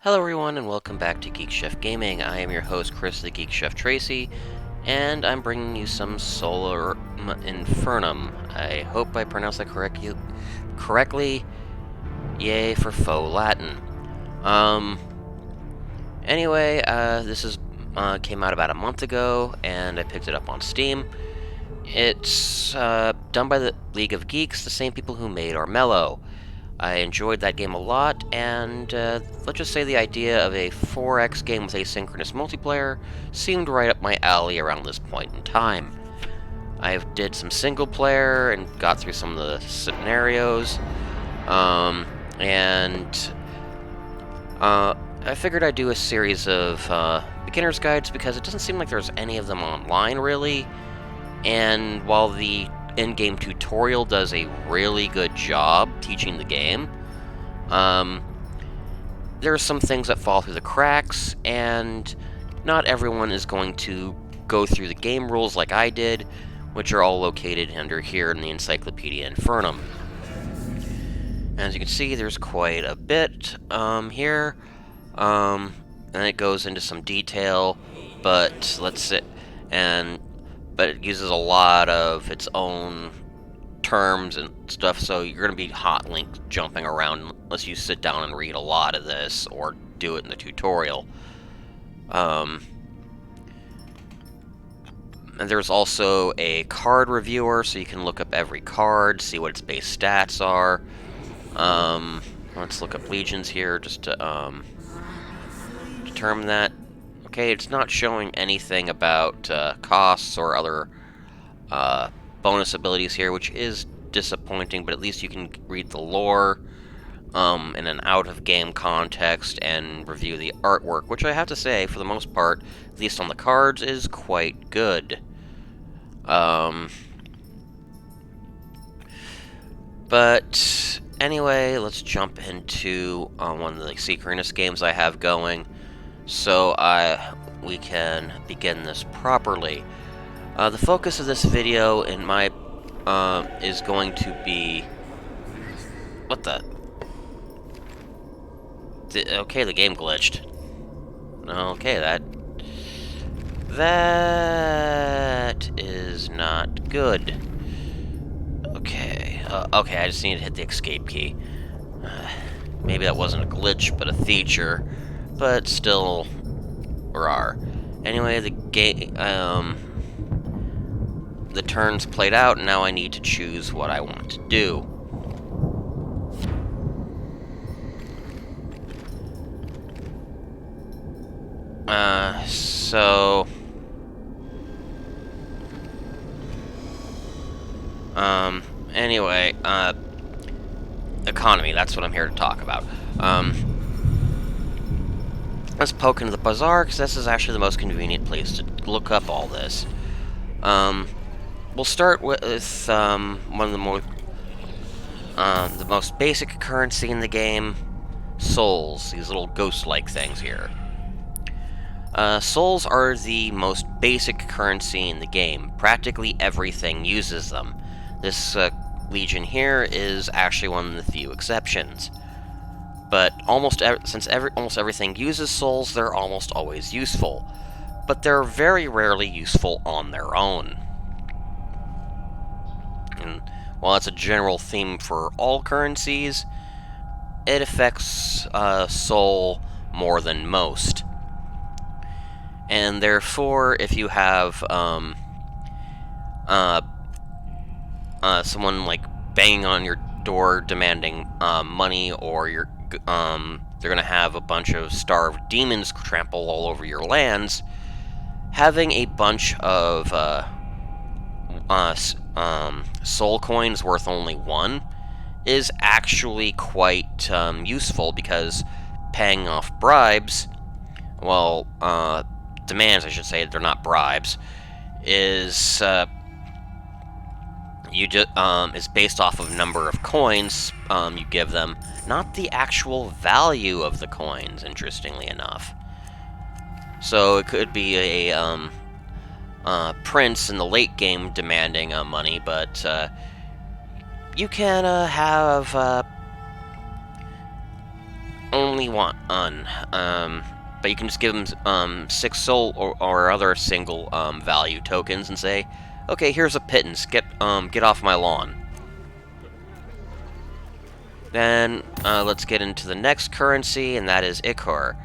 Hello everyone and welcome back to Geek Chef Gaming. I am your host Chris the Geek Chef Tracy, and I'm bringing you some Solium Infernum. I hope I pronounced that correctly. Yay for faux Latin. Um. Anyway, this is came out about a month ago, and I picked it up on Steam. It's done by the League of Geeks, the same people who made Armello. I enjoyed that game a lot, and let's just say the idea of a 4x game with asynchronous multiplayer seemed right up my alley around this point in time. I did some single player and got through some of the scenarios, and I figured I'd do a series of beginner's guides because it doesn't seem like there's any of them online really, and while the in-game tutorial does a really good job teaching the game, there are some things that fall through the cracks, and not everyone is going to go through the game rules like I did, which are all located under here in the Encyclopedia Infernum. As you can see, there's quite a bit here, and it goes into some detail, but but it uses a lot of its own terms and stuff, so you're going to be hot link jumping around unless you sit down and read a lot of this or do it in the tutorial. And there's also a card reviewer, so you can look up every card, see what its base stats are. Let's look up legions here just to determine that. Okay, it's not showing anything about costs or other bonus abilities here, which is disappointing, but at least you can read the lore in an out-of-game context and review the artwork, which I have to say, for the most part, at least on the cards, is quite good. But anyway, let's jump into one of the synchronous games I have going, so we can begin this properly. The focus of this video in my is going to be what the okay, the game glitched. Okay, that is not good. Okay, okay, I just need to hit the escape key. Maybe that wasn't a glitch, but a feature, but still, rar. Anyway, the turns played out, and now I need to choose what I want to do. So... anyway, economy, that's what I'm here to talk about. Let's poke into the bazaar, because this is actually the most convenient place to look up all this. We'll start with one of the most basic currency in the game, souls, these little ghost-like things here. Souls are the most basic currency in the game. Practically everything uses them. This legion here is actually one of the few exceptions. But almost everything uses souls, they're almost always useful. But they're very rarely useful on their own. And while it's a general theme for all currencies, it affects soul more than most. And therefore, if you have someone like banging on your door demanding money, or they're gonna have a bunch of starved demons trample all over your lands, having a bunch of soul coins worth only one is actually quite useful, because paying off bribes, well, demands, I should say, they're not bribes, is is based off of number of coins you give them, not the actual value of the coins, interestingly enough. So it could be a prince in the late game demanding money, but you can have only one. But you can just give them 6 soul or other single value tokens and say, okay, here's a pittance. Get off my lawn. Then let's get into the next currency, and that is Ichor.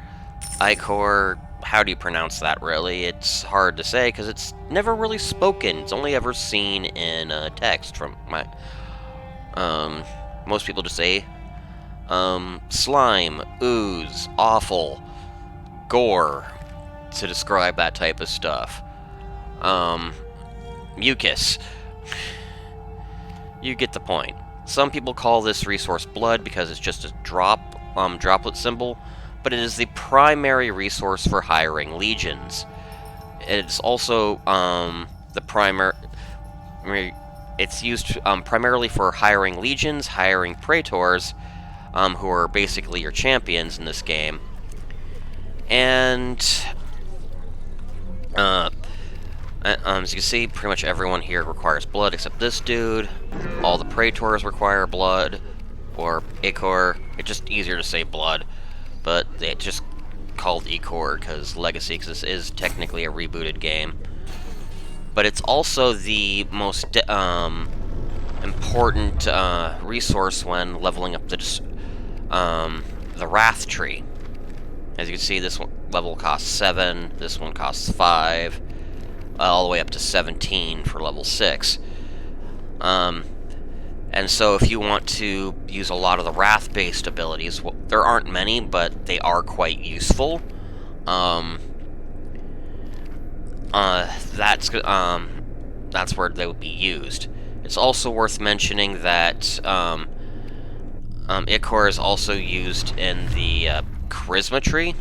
Ichor, how do you pronounce that really? It's hard to say because it's never really spoken. It's only ever seen in text from my. Most people just say slime, ooze, awful, gore to describe that type of stuff. Mucus. You get the point. Some people call this resource blood because it's just a droplet symbol, but it is the primary resource for hiring legions. It's also the primary. It's used primarily for hiring legions, hiring praetors, who are basically your champions in this game, and as you can see, pretty much everyone here requires blood except this dude. All the praetors require blood, or Ichor. It's just easier to say blood, but it's just called Ichor because Legacy, because this is technically a rebooted game. But it's also the most important resource when leveling up the Wrath tree. As you can see, this one level costs 7, this one costs 5, all the way up to 17 for level 6. And so if you want to use a lot of the Wrath-based abilities, well, there aren't many, but they are quite useful. That's where they would be used. It's also worth mentioning that Ichor is also used in the Charisma tree.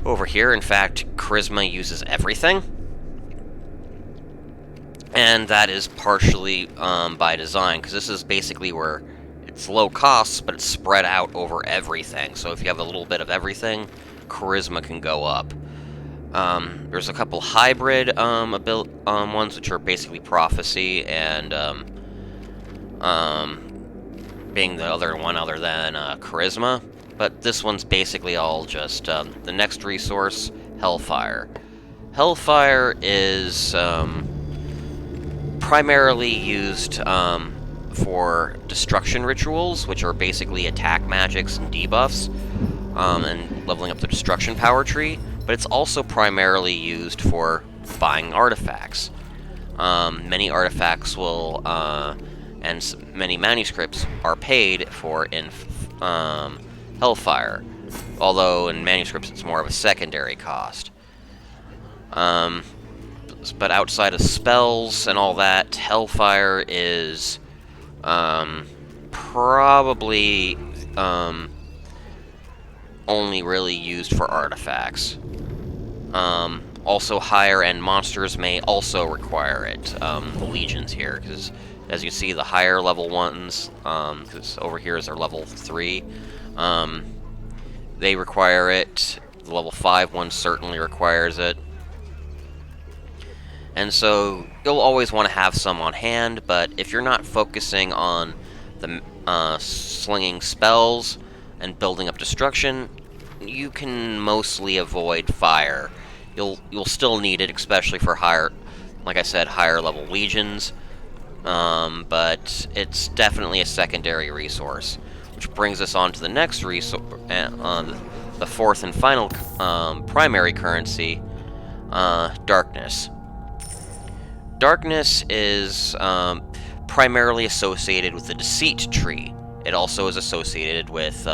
Over here, in fact, Charisma uses everything. And that is partially by design, because this is basically where it's low costs, but it's spread out over everything. So if you have a little bit of everything, Charisma can go up. There's a couple hybrid ones, which are basically Prophecy and being the other one other than Charisma. But this one's basically all just the next resource, Hellfire. Hellfire is primarily used for destruction rituals, which are basically attack magics and debuffs, and leveling up the destruction power tree, but it's also primarily used for buying artifacts. Many artifacts will, and many manuscripts are paid for in Hellfire, although in manuscripts it's more of a secondary cost. But outside of spells and all that, Hellfire is probably only really used for artifacts. Also, higher end monsters may also require it. The legions here, because as you see, the higher level ones, because over here is their level 3, they require it. The level 5 one certainly requires it. And so you'll always want to have some on hand, but if you're not focusing on the slinging spells and building up destruction, you can mostly avoid fire. You'll still need it, especially for higher, like I said, higher level legions. But it's definitely a secondary resource, which brings us on to the next resource, the fourth and final primary currency, darkness. Darkness is primarily associated with the Deceit tree. It also is associated with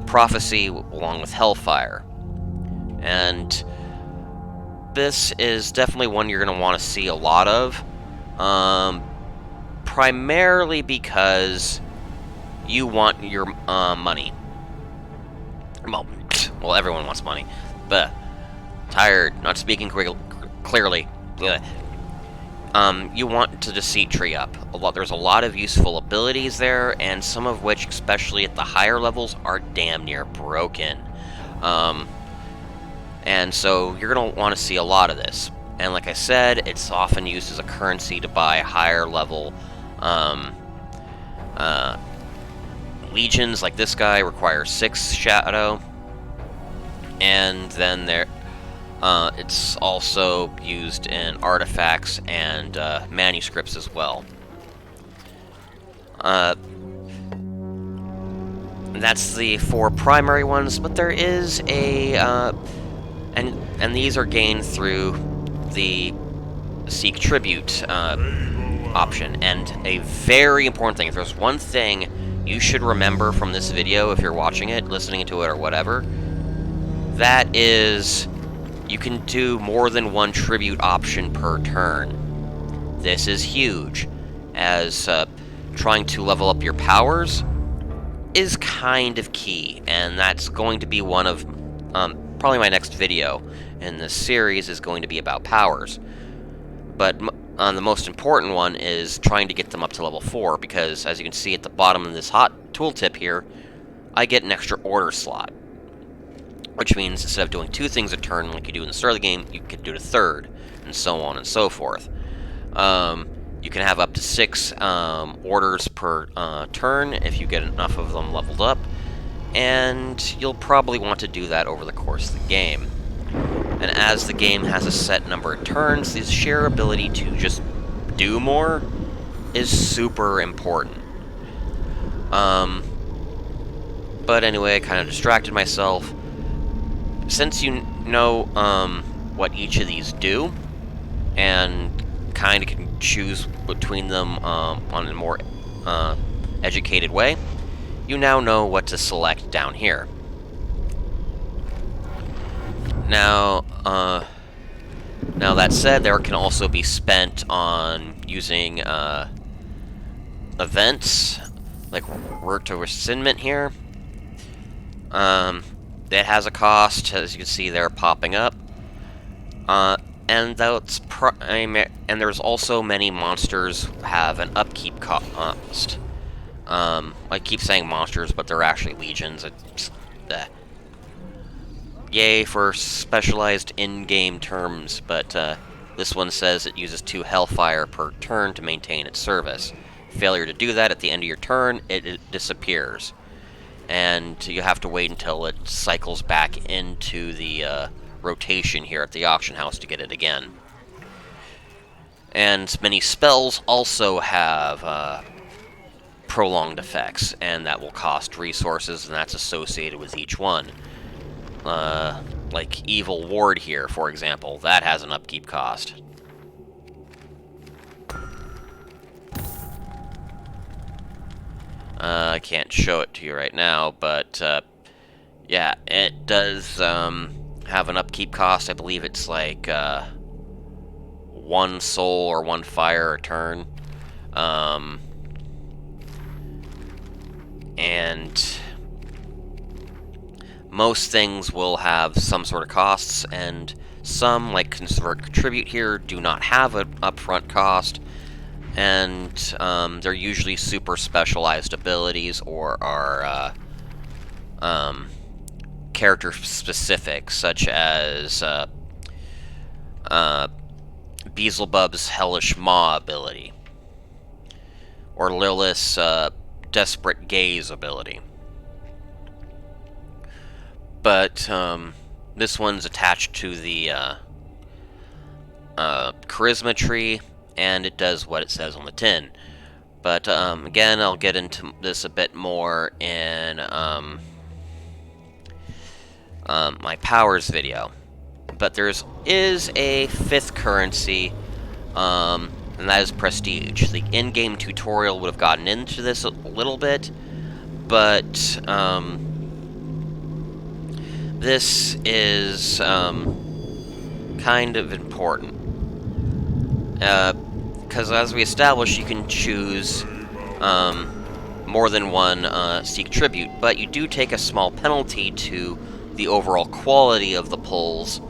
Prophecy along with Hellfire. And this is definitely one you're going to want to see a lot of. Primarily because you want your money. Well, everyone wants money. But tired, not speaking clearly. You want to Deceit tree up. There's a lot of useful abilities there, and some of which, especially at the higher levels, are damn near broken. And so you're going to want to see a lot of this. And like I said, it's often used as a currency to buy higher level legions like this guy require 6 shadow, and then it's also used in artifacts and manuscripts as well. That's the 4 primary ones, but there is a and these are gained through the Seek Tribute option. And a very important thing, if there's one thing you should remember from this video, if you're watching it, listening to it, or whatever, that is you can do more than 1 tribute option per turn. This is huge, as trying to level up your powers is kind of key, and that's going to be one of probably my next video in this series is going to be about powers. But the most important one is trying to get them up to level 4, because as you can see at the bottom of this hot tooltip here, I get an extra order slot, which means instead of doing 2 things a turn like you do in the start of the game, you can do it a third, and so on and so forth. You can have up to 6 orders per turn if you get enough of them leveled up, and you'll probably want to do that over the course of the game. And as the game has a set number of turns, the sheer ability to just do more is super important. But anyway, I kind of distracted myself. Since you know what each of these do, and kind of can choose between them on a more educated way, you now know what to select down here. Now that said, there can also be spent on using events, like Root to Rescindment here. That has a cost, as you can see there popping up. And that's and there's also many monsters have an upkeep cost. I keep saying monsters, but they're actually legions. Yay for specialized in-game terms, but this one says it uses 2 Hellfire per turn to maintain its service. Failure to do that at the end of your turn, it disappears. And you have to wait until it cycles back into the rotation here at the auction house to get it again. And many spells also have prolonged effects, and that will cost resources, and that's associated with each one. Like Evil Ward here, for example, that has an upkeep cost. I can't show it to you right now, but yeah, it does have an upkeep cost. I believe it's like 1 soul or 1 fire a turn. And most things will have some sort of costs, and some, like Contribute here, do not have an upfront cost, and they're usually super specialized abilities or are character specific, such as Beelzebub's Hellish Maw ability, or Lilith's Desperate Gaze ability. But this one's attached to the charisma tree, and it does what it says on the tin. But again, I'll get into this a bit more in my powers video. But there is a 5th currency, and that is prestige. The in-game tutorial would have gotten into this a little bit, but this is kind of important. Because as we established, you can choose more than 1 Seek Tribute, but you do take a small penalty to the overall quality of the pulls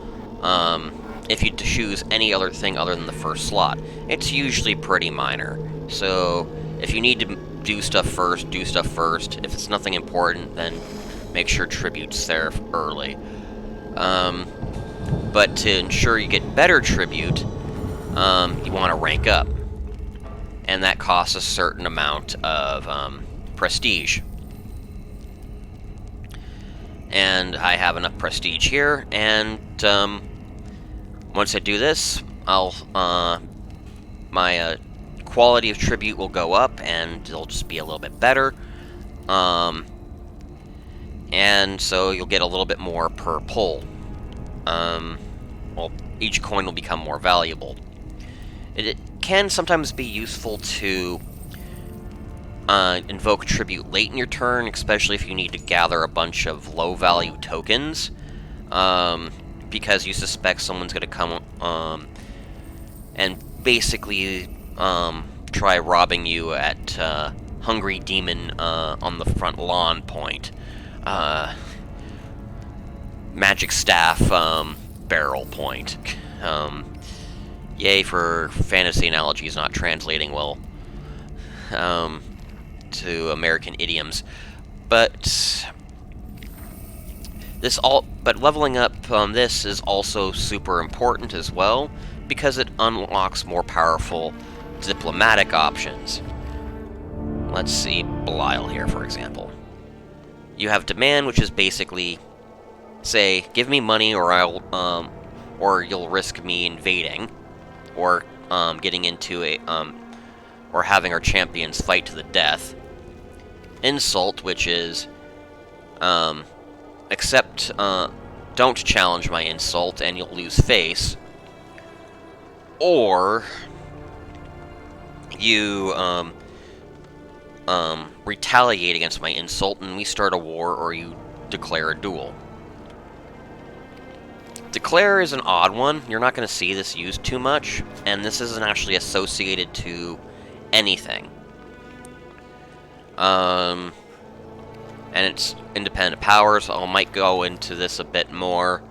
if you choose any other thing other than the first slot. It's usually pretty minor, so if you need to do stuff first, do stuff first. If it's nothing important, then make sure Tribute's there early. But to ensure you get better Tribute, you want to rank up, and that costs a certain amount of prestige. and I have enough prestige here, and once I do this, my quality of tribute will go up, and it'll just be a little bit better. And so you'll get a little bit more per pull. Well, each coin will become more valuable. It can sometimes be useful to invoke tribute late in your turn, especially if you need to gather a bunch of low-value tokens, because you suspect someone's going to come and basically try robbing you at Hungry Demon on the front lawn point. Magic Staff barrel point. Yay for fantasy analogies not translating well to American idioms. But leveling up this is also super important as well, because it unlocks more powerful diplomatic options. Let's see Belial here, for example. You have demand, which is basically, say, give me money or or you'll risk me invading, or getting into or having our champions fight to the death. Insult, which is, don't challenge my insult and you'll lose face. Or you retaliate against my insult and we start a war, or you declare a duel. Declare is an odd one. You're not going to see this used too much, and this isn't actually associated to anything. And it's independent powers. I might go into this a bit more.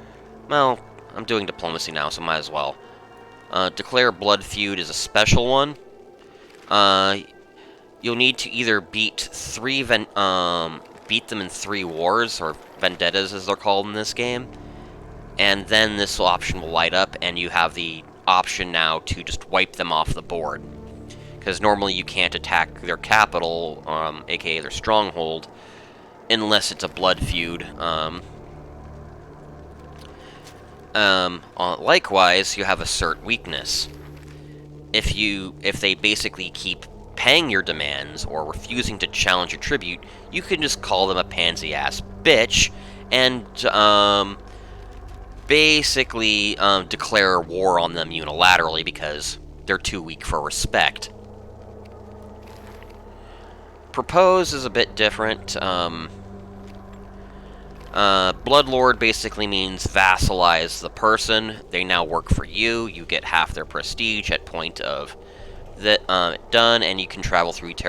Well, I'm doing diplomacy now, so might as well. Declare Blood Feud is a special one. You'll need to either beat beat them in 3 wars, or vendettas as they're called in this game, and then this option will light up, and you have the option now to just wipe them off the board. Because normally you can't attack their capital, aka their stronghold, unless it's a blood feud. Likewise, you have assert weakness. If they basically keep paying your demands or refusing to challenge your tribute, you can just call them a pansy-ass bitch and basically declare war on them unilaterally because they're too weak for respect. Propose is a bit different. Bloodlord basically means vassalize the person. They now work for you. You get half their prestige at point of done, and you can travel through each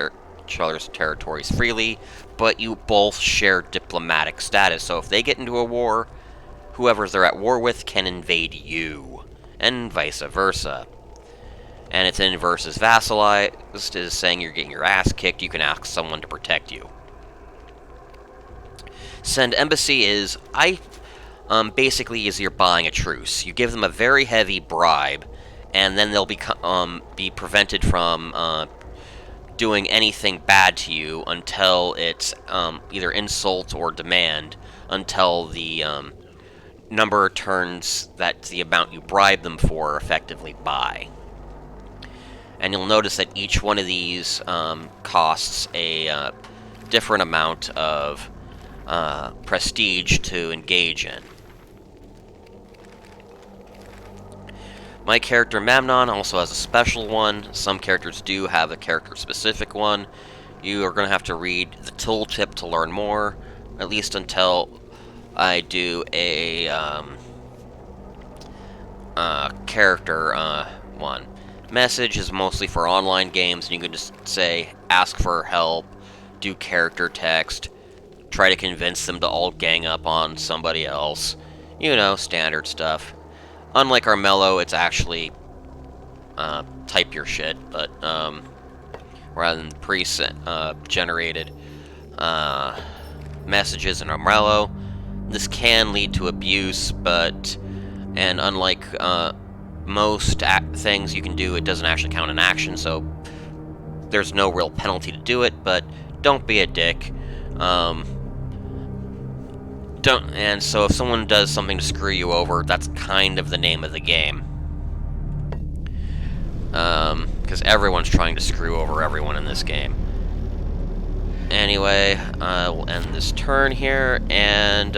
other's territories freely, but you both share diplomatic status. So if they get into a war, whoever they're at war with can invade you, and vice versa. And it's inverse as vassalized, is saying you're getting your ass kicked, you can ask someone to protect you. Send embassy is, basically is you're buying a truce. You give them a very heavy bribe, and then they'll be prevented from doing anything bad to you until it's either insult or demand, until the number of turns that the amount you bribe them for effectively buy. And you'll notice that each one of these costs a different amount of prestige to engage in. My character Mamnon also has a special one. Some characters do have a character-specific one. You are going to have to read the tooltip to learn more, at least until I do a character one. Message is mostly for online games, and you can just say, ask for help, do character text, try to convince them to all gang up on somebody else. You know, standard stuff. Unlike Armello, it's actually type your shit, but rather than pre-generated messages in Armello. This can lead to abuse, and unlike most things you can do, it doesn't actually count an action, so there's no real penalty to do it, but don't be a dick. And so if someone does something to screw you over, that's kind of the name of the game. Because everyone's trying to screw over everyone in this game. Anyway, we'll end this turn here, and,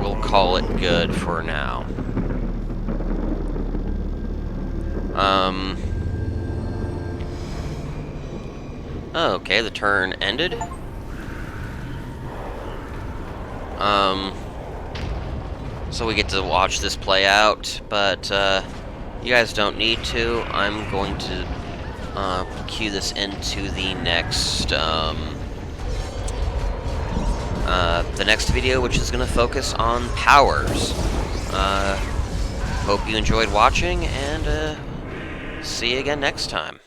we'll call it good for now. Okay, the turn ended. So we get to watch this play out, but, you guys don't need to. I'm going to, cue this into the next, video, which is going to focus on powers. Hope you enjoyed watching, and, see you again next time.